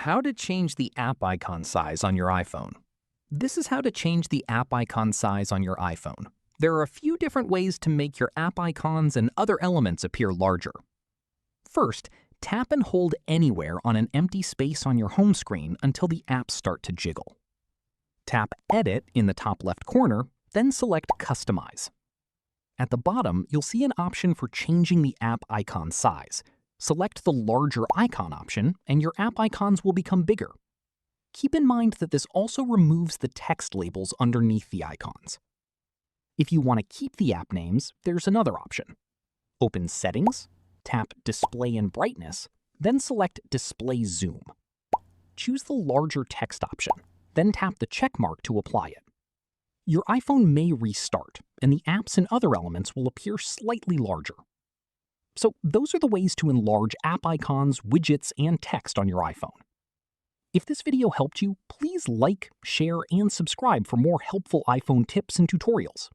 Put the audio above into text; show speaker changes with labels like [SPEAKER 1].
[SPEAKER 1] How to change the app icon size on your iPhone. This is how to change the app icon size on your iPhone. There are a few different ways to make your app icons and other elements appear larger. First, tap and hold anywhere on an empty space on your home screen until the apps start to jiggle. Tap Edit in the top left corner, then select Customize. At the bottom, you'll see an option for changing the app icon size. Select the larger icon option, and your app icons will become bigger. Keep in mind that this also removes the text labels underneath the icons. If you want to keep the app names, there's another option. Open Settings, tap Display and Brightness, then select Display Zoom. Choose the larger text option, then tap the check mark to apply it. Your iPhone may restart, and the apps and other elements will appear slightly larger. So those are the ways to enlarge app icons, widgets, and text on your iPhone. If this video helped you, please like, share, and subscribe for more helpful iPhone tips and tutorials.